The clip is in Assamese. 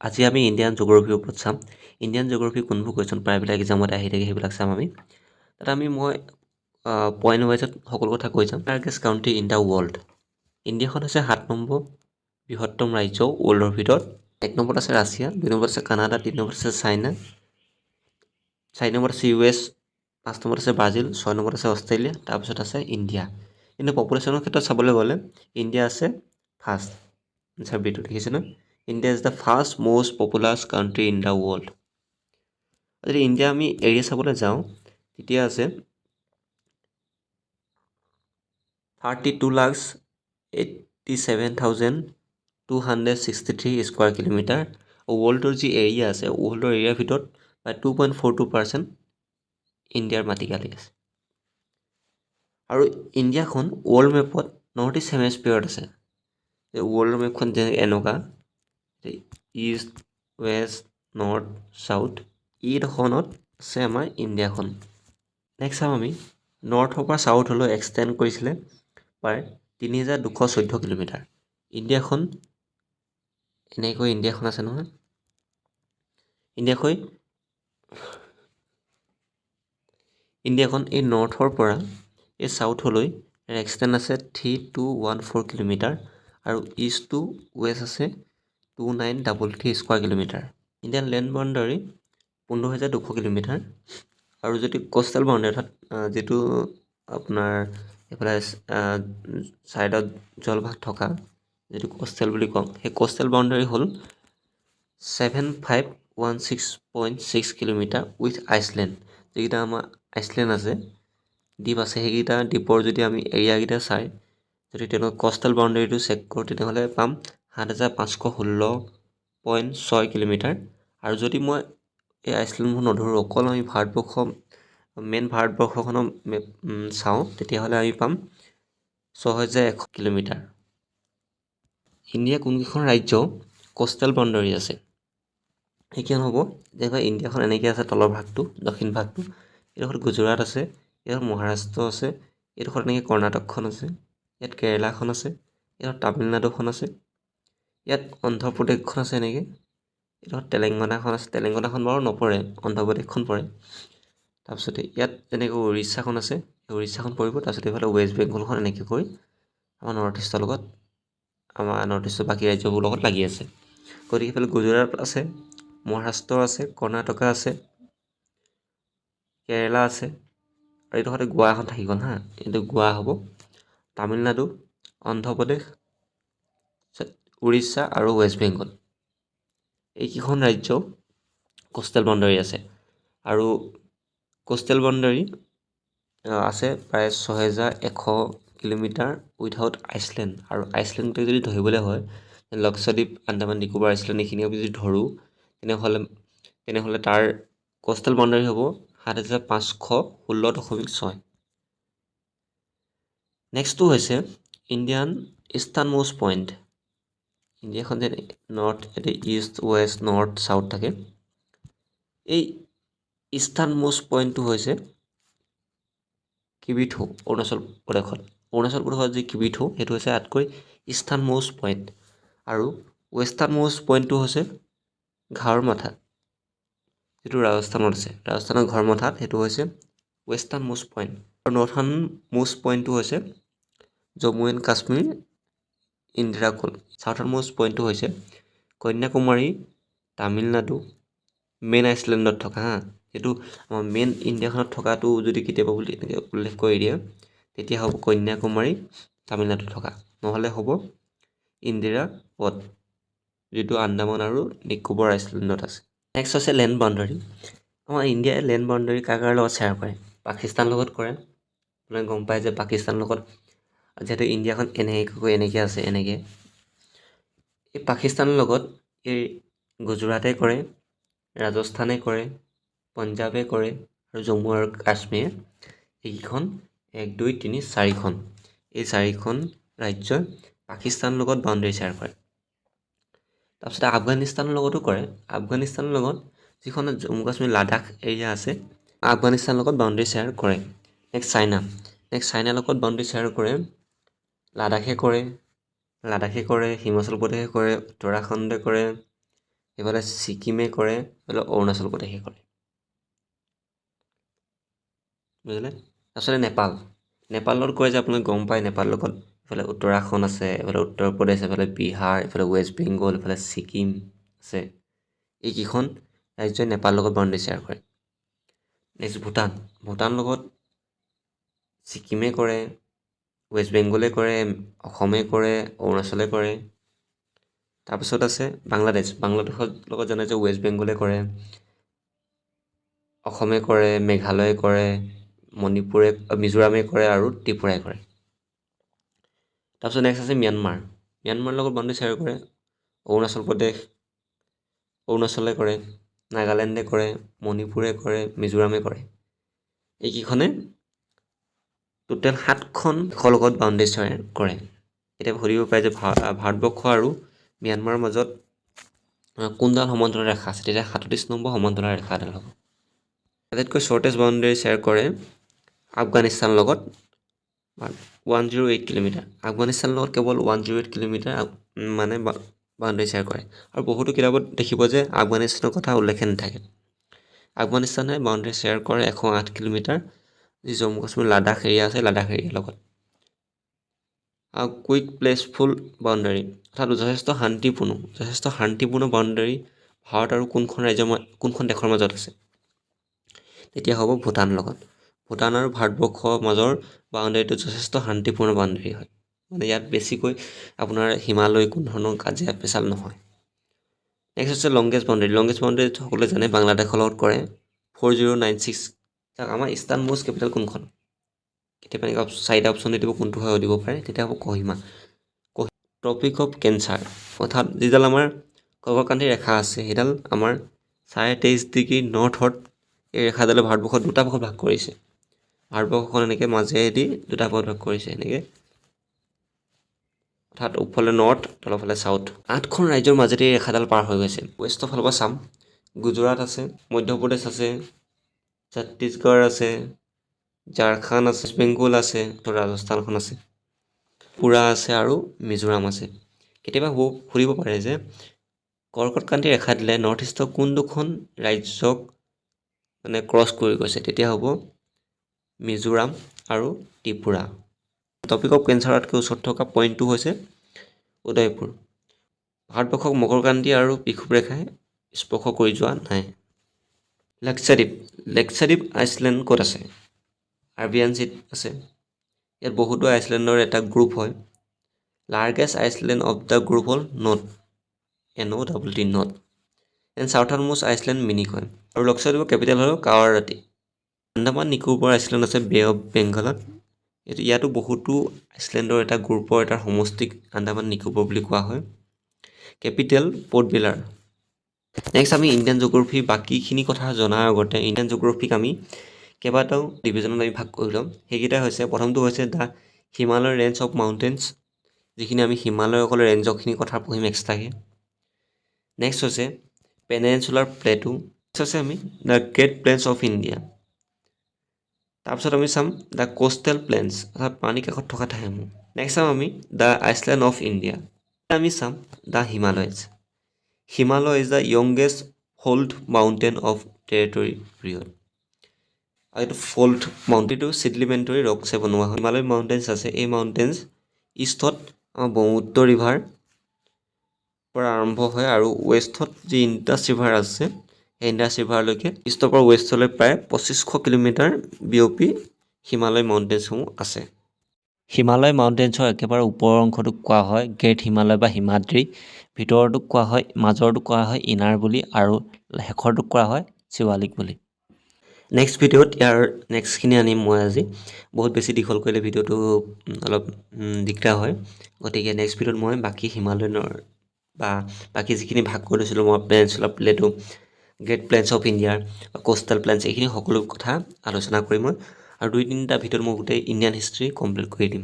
আজি আমি ইণ্ডিয়ান জিঅ'গ্ৰাফিৰ ওপৰত চাম। ইণ্ডিয়ান জিঅ'গ্ৰাফি কোনবোৰ কুৱেশ্যন প্ৰায়বিলাক এক্সামত আহি থাকে সেইবিলাক চাম আমি। তাত মই পইণ্ট ৱাইজত সকলো কথা কৈ যাম। Largest country in the world. ইণ্ডিয়াখন হৈছে 7 নম্বৰ বৃহত্তম ৰাজ্য ৱৰ্ল্ডৰ ভিতৰত। 1 নম্বৰত আছে ৰাছিয়া, 2 নম্বৰত আছে কানাডা, 3 নম্বৰত আছে চাইনা, 4 নম্বৰত আছে US, 5 নম্বৰত আছে ব্ৰাজিল, 6 নম্বৰত আছে অষ্ট্ৰেলিয়া, তাৰপিছত আছে ইণ্ডিয়া। কিন্তু পপুলেশ্যনৰ ক্ষেত্ৰত চাবলৈ গ'লে ইণ্ডিয়া আছে ফাৰ্ষ্ট। আনচাৰ বিটো দেখিছে ন? India is the first most populous country in the world. যদি ইণ্ডিয়া আমি এৰিয়া চাবলৈ যাওঁ তেতিয়া আছে 32,87,263 স্কুৱাৰ কিলোমিটাৰ। ৱৰ্ল্ডৰ যি এৰিয়া আছে ৱৰ্ল্ডৰ এৰিয়াৰ ভিতৰত প্ৰায় 2.42% ইণ্ডিয়াৰ মাটিকালি আছে। আৰু ইণ্ডিয়াখন ৱৰ্ল্ড মেপত নৰ্থ ইষ্ট হেমিস্ফিয়াৰত আছে। ৱৰ্ল্ড মেপখন যেনে এনেকুৱা ইষ্ট, ৱেষ্ট, নৰ্থ, চাউথ, এইডোখৰত আছে আমাৰ ইণ্ডিয়াখন। নেক্সট চাম আমি নৰ্থৰ পৰা চাউথলৈ এক্সটেণ্ড কৰিছিলে প্ৰায় 3,214 কিলোমিটাৰ। ইণ্ডিয়াখন এনেকৈ ইণ্ডিয়াখন আছে নহয়। ইণ্ডিয়াখন এই নৰ্থৰ পৰা এই চাউথলৈ এক্সটেণ্ড আছে 3,214 কিলোমিটাৰ আৰু ইষ্ট টু ৱেষ্ট আছে 2,933 square kilometre. Indian land boundary 15,200 kilometre. আৰু যদি কোষ্টেল বাউণ্ডাৰী অৰ্থাৎ যিটো আপোনাৰ এইফালে ছাইডত জলভাগ থকা যিটো কোষ্টেল বুলি কওঁ, সেই কোষ্টেল বাউণ্ডাৰী হ'ল 7,516.6 কিলোমিটাৰ উইথ আইচলেণ্ড। যিকেইটা আমাৰ আইচলেণ্ড আছে, দ্বীপ আছে, সেইকেইটা দ্বীপৰ যদি আমি এৰিয়াকেইটা চাই যদি তেওঁলোকৰ কোষ্টেল বাউণ্ডাৰীটো চেক কৰোঁ তেতিয়াহ'লে পাম 7,516.6 কিলোমিটাৰ। আৰু যদি মই এই আইচলেণ্ডবোৰ নধৰোঁ, অকল আমি মেইন ভাৰতবৰ্ষখনৰ চাওঁ তেতিয়াহ'লে আমি পাম 6,100 কিলোমিটাৰ। ইণ্ডিয়া কোনকেইখন ৰাজ্য কোষ্টেল বাউণ্ডাৰী আছে সেইখন হ'ব যেনেকৈ ইণ্ডিয়াখন এনেকৈ আছে, তলৰ ভাগটো দক্ষিণ ভাগটো এইডোখৰত গুজৰাট আছে, এইডোখৰত মহাৰাষ্ট্ৰ আছে, এইডোখৰত এনেকৈ কৰ্ণাটকখন আছে, ইয়াত কেৰেলাখন আছে, ইয়াত তামিলনাডুখন আছে, ইয়াত অন্ধ্ৰপ্ৰদেশখন আছে, এনেকৈ এইডোখৰত তেলেংগানাখন আছে। তেলেংগানাখন বাৰু নপৰে, অন্ধ্ৰপ্ৰদেশখন পৰে। তাৰপিছতে ইয়াত যেনেকৈ উৰিষ্যাখন আছে, উৰিষ্যাখন পৰিব। তাৰপিছত এইফালে ৱেষ্ট বেংগলখন এনেকৈ কৰি আমাৰ নৰ্থ ইষ্টৰ বাকী ৰাজ্যবোৰৰ লগত লাগি আছে। গতিকে এইফালে গুজৰাট আছে, মহাৰাষ্ট্ৰ আছে, কৰ্ণাটকা আছে, কেৰেলা আছে, আৰু এইডোখৰতে গোৱা এখন থাকি গ'ল হা, এইটো গোৱা হ'ব। তামিলনাডু, অন্ধ্ৰপ্ৰদেশ, উৰিষ্যা আৰু ৱেষ্ট বেংগল এইকেইখন ৰাজ্য কোষ্টেল বাউণ্ডাৰী আছে। আৰু কোষ্টেল বাউণ্ডাৰী আছে প্ৰায় 6,100 কিলোমিটাৰ উইথাউট আইচলেণ্ড। আৰু আইচলেণ্ডটো যদি ধৰিবলৈ হয় লক্ষদ্বীপ, আন্দামান নিকোবাৰ আইচলেণ্ড এইখিনিও যদি ধৰোঁ তেনেহ'লে তাৰ কোষ্টেল বাউণ্ডাৰী হ'ব 7,516.6। নেক্সটটো হৈছে ইণ্ডিয়ান ইষ্টাৰ্ণ মোষ্ট পইণ্ট। ইণ্ডিয়াখন যে north, east, west, north, south থাকে। এই ইষ্টাৰ্ণ মোষ্ট পইণ্টটো হৈছে কিবিথু, অৰুণাচল প্ৰদেশত। অৰুণাচল প্ৰদেশত যি কিবিথু সেইটো হৈছে আটাইতকৈ ইষ্টাৰ্ণ মোষ্ট পইণ্ট। আৰু ৱেষ্টাৰ্ণ মোষ্ট পইণ্টটো হৈছে ঘাৰমাথা, যিটো ৰাজস্থানত আছে। ৰাজস্থানৰ ঘৰমাথাত সেইটো হৈছে ৱেষ্টাৰ্ণ মোষ্ট পইণ্ট। আৰু নৰ্থাৰ্ণ মোষ্ট পইণ্টটো হৈছে Jammu and Kashmir, Indira Col. Southern most পইণ্টটো হৈছে কন্যাকুমাৰী, তামিলনাডু, মেইন আইচলেণ্ডত থকা হা। সেইটো আমাৰ মেইন ইণ্ডিয়াখনত থকাটো যদি কেতিয়াবা বুলি এনেকৈ উল্লেখ কৰি দিয়ে তেতিয়া হ'ব কন্যাকুমাৰী, তামিলনাডুত থকা। নহ'লে হ'ব ইন্দিৰা পদ, যিটো আন্দামান আৰু নিকোবৰ আইচলেণ্ডত আছে। নেক্সট হৈছে লেণ্ড বাউণ্ডাৰী। আমাৰ ইণ্ডিয়াই লেণ্ড বাউণ্ডাৰী কাৰ লগত শ্বেয়াৰ কৰে? পাকিস্তানৰ লগত কৰে। আপোনালোকে গম পায় যে পাকিস্তানৰ লগত যিহেতু ইণ্ডিয়াখন এনেকৈ আছে, এনেকৈ এই পাকিস্তানৰ লগত এই গুজৰাটে কৰে, ৰাজস্থানে কৰে, পঞ্জাৱে কৰে আৰু জম্মু আৰু কাশ্মীৰ এইকেইখন 1, 2, 3, 4খন এই 4খন ৰাজ্যই পাকিস্তানৰ লগত বাউণ্ডাৰী শ্বেয়াৰ কৰে। তাৰপিছতে আফগানিস্তানৰ লগতো কৰে। আফগানিস্তানৰ লগত যিখন জম্মু কাশ্মীৰ লাডাখ এৰিয়া আছে, আফগানিস্তানৰ লগত বাউণ্ডাৰী শ্বেয়াৰ কৰে। নেক্সট চাইনাৰ লগত বাউণ্ডাৰী শ্বেয়াৰ কৰে। লাডাখে কৰে, হিমাচল প্ৰদেশে কৰে, উত্তৰাখণ্ডে কৰে, এইফালে ছিকিমে কৰে, এইফালে অৰুণাচল প্ৰদেশে কৰে, বুজিলে। তাৰপিছতে নেপালত কয় যে আপোনালোকে গম পায় নেপালৰ লগত এইফালে উত্তৰাখণ্ড আছে, এইফালে উত্তৰ প্ৰদেশ, এইফালে বিহাৰ, এইফালে ৱেষ্ট বেংগল, এইফালে ছিকিম আছে। এইকেইখন ৰাজ্যই নেপালৰ লগত বাউণ্ডেৰী শ্বেয়াৰ কৰে। নেক্সট ভূটানৰ লগত ছিকিমে কৰে, ৱেষ্ট বেংগলে কৰে, অসমে কৰে, অৰুণাচলে কৰে। তাৰপিছত আছে বাংলাদেশৰ লগত জানে যে ৱেষ্ট বেংগলে কৰে, অসমে কৰে, মেঘালয়ে কৰে, মিজোৰামে কৰে আৰু ত্ৰিপুৰাই কৰে। তাৰপিছত নেক্সট আছে ম্যানমাৰৰ লগত বাউণ্ডেৰী শ্বেয়াৰ কৰে, অৰুণাচলে কৰে, নাগালেণ্ডে কৰে, মণিপুৰে কৰে, মিজোৰামে কৰে। এইকেইখনে টোটেল 7খন দেশৰ লগত বাউণ্ডেৰী শ্বেয়াৰ কৰে। এতিয়া সুধিব পাৰে যে ভাৰতবৰ্ষ আৰু ম্যানমাৰৰ মাজত কোনডাল সমান্তৰাল ৰেখা আছে, তেতিয়া 37 নম্বৰ সমান্তৰাল ৰেখাডাল হ'ব। আটাইতকৈ শ্বৰ্টেষ্ট বাউণ্ডেৰী শ্বেয়াৰ কৰে আফগানিস্তানৰ লগত 108 কিলোমিটাৰ। আফগানিস্তানৰ লগত কেৱল 108 কিলোমিটাৰ মানে বাউণ্ডেৰী শ্বেয়াৰ কৰে। আৰু বহুতো কিতাপত দেখিব যে আফগানিস্তানৰ কথা উল্লেখে নাথাকে। আফগানিস্তানে বাউণ্ডেৰী শ্বেয়াৰ কৰে 108 কিলোমিটাৰ যি জম্মু কাশ্মীৰ লাডাখ এৰিয়া আছে, লাডাখ এৰিয়াৰ লগত। কুইক প্লেচফুল বাউণ্ডেৰী অৰ্থাৎ যথেষ্ট শান্তিপূৰ্ণ বাউণ্ডেৰী ভাৰত আৰু কোনখন দেশৰ মাজত আছে, তেতিয়া হ'ব ভূটানৰ লগত। ভূটান আৰু ভাৰতবৰ্ষৰ মাজৰ বাউণ্ডেৰীটো যথেষ্ট শান্তিপূৰ্ণ বাউণ্ডেৰী হয়, মানে ইয়াত বেছিকৈ আপোনাৰ হিমালয় কোনো ধৰণৰ কাজিয়া পেচাল নহয়। নেক্সট হৈছে লংগেষ্ট বাউণ্ডেৰী সকলোৱে জানে বাংলাদেশৰ লগত কৰে 4096। আমাৰ ইষ্টাৰ্ণ মোষ্ট কেপিটেল কোনখন, কেতিয়াবা এনেকৈ 4টা অপশ্যন দি দিব কোনটো হয় দিব পাৰে, তেতিয়া হ'ব কহিমা। ট্ৰপিক অফ কেঞ্চাৰ অৰ্থাৎ যিডাল আমাৰ কৰ্কটক্ৰান্তিৰ ৰেখা আছে সেইডাল আমাৰ 23.5 ডিগ্ৰী নৰ্থত এই ৰেখাডালে ভাৰতবৰ্ষত দুটা ভাগত ভাগ কৰিছে। ভাৰতবৰ্ষখন এনেকৈ মাজেদি দুটা ভাগত ভাগ কৰিছে এনেকৈ, অৰ্থাৎ ওপৰফালে নৰ্থ তলৰফালে ছাউথ। 8খন ৰাজ্যৰ মাজেদি এই ৰেখাডাল পাৰ হৈ গৈছে। ৱেষ্টৰ ফালৰ পৰা চাম, গুজৰাট আছে, মধ্যপ্ৰদেশ আছে, ছত্তীশগড় আছে, ঝাৰখণ্ড আছে, ৱেষ্ট বেংগল আছে, ৰাজস্থানখন আছে, ত্ৰিপুৰা আছে আৰু মিজোৰাম আছে। কেতিয়াবা সুধিব পাৰে যে কৰ্কটক্ৰান্তিৰ ৰেখা দিলে নৰ্থ ইষ্টৰ কোন দুখন ৰাজ্যক মানে ক্ৰছ কৰি গৈছে, তেতিয়া হ'ব মিজোৰাম আৰু ত্ৰিপুৰা। টপিক অফ কেঞ্চাৰতকৈ ওচৰত থকা পইণ্টটো হৈছে উদয়পুৰ। ভাৰতবৰ্ষক মকৰক্ৰান্তি আৰু বিষুৱ ৰেখাই স্পৰ্শ কৰি যোৱা নাই। লেক্সাদ্বীপ আইচলেণ্ড ক'ত আছে, আৰবিয়ান চিত আছে। ইয়াত বহুতো আইচলেণ্ডৰ এটা গ্ৰুপ হয়। Largest island of the group হ'ল নট, NOTT নট। And southernmost island Minicoy হয়। আৰু লক্ষদ্বীপৰ কেপিটেল হ'ল কাৱাৰাটী। আন্দামান নিকোবৰ আইচলেণ্ড আছে বে অফ বেংগলত। ইয়াতো বহুতো আইচলেণ্ডৰ এটা গ্ৰুপৰ এটা সমষ্টিক আন্দামান নিকোবৰ বুলি কোৱা হয়। কেপিটেল পৰ্ট ব্লেয়াৰ। নেক্সট আমি ইণ্ডিয়ান জিঅ'গ্ৰাফী বাকীখিনি কথা জনাৰ আগতে ইণ্ডিয়ান জিঅ'গ্ৰাফীক আমি কেইবাটাও ডিভিজনত আমি ভাগ কৰি ল'ম। সেইকেইটা হৈছে, প্ৰথমটো হৈছে the Himalaya range of mountains, যিখিনি আমি হিমালয়সকলৰ ৰেঞ্জৰখিনি কথা পঢ়িম এক্সট্ৰাকৈ। নেক্সট হৈছে পেনিনচুলাৰ প্লেটু। নেক্সট হৈছে আমি the great plains of India. তাৰপিছত আমি চাম দ্য কোষ্টেল প্লেইনছ অৰ্থাৎ পানীৰ কাষত থকা ঠাইসমূহ। নেক্সট চাম আমি দ্য আইচলেণ্ড অফ ইণ্ডিয়া। আমি চাম the Himalayas. Himalaya is the youngest fold mountain of tertiary period. আৰু এইটো ফল্ড মাউণ্টেইনটো ছিডিমেণ্টেৰী ৰকছে বনোৱা হয়। হিমালয় মাউণ্টেইনছ আছে, এই মাউণ্টেইনছ ইষ্টত আমাৰ ব্ৰহ্মপুত্ৰ ৰিভাৰ পৰা আৰম্ভ হয় আৰু ৱেষ্টত যি ইণ্ডাছ ৰিভাৰ আছে সেই ইণ্ডাছ ৰিভাৰলৈকে ইষ্টৰ পৰা ৱেষ্টলৈ প্ৰায় 2500 কিলোমিটাৰ বিয়পি হিমালয় মাউণ্টেইনছসমূহ আছে। হিমালয় মাউণ্টেইনছৰ একেবাৰে ওপৰৰ অংশটোক কোৱা হয় গ্ৰেট হিমালয় বা হিমাদ্ৰী, ভিতৰটোক কোৱা হয়, মাজৰটোক কোৱা হয় ইনাৰ বুলি, আৰু শেষৰটোক কোৱা হয় শিৱালিক বুলি। নেক্সট ভিডিঅ'ত ইয়াৰ নেক্সটখিনি আনিম মই আজি। বহুত বেছি দীঘল কৰিলে ভিডিঅ'টো অলপ দিগদাৰ হয়, গতিকে নেক্সট ভিডিঅ'ত মই বাকী হিমালয়নৰ বা বাকী যিখিনি ভাগ কৰি লৈছিলোঁ মই peninsular plateau, great plains of ইণ্ডিয়াৰ বা কোষ্টেল প্লেইনছ, এইখিনি সকলো কথা আলোচনা কৰিম মই। আৰু 2-3টা ভিডিঅ'ত মই গোটেই ইণ্ডিয়ান হিষ্ট্ৰী কমপ্লিট কৰি দিম।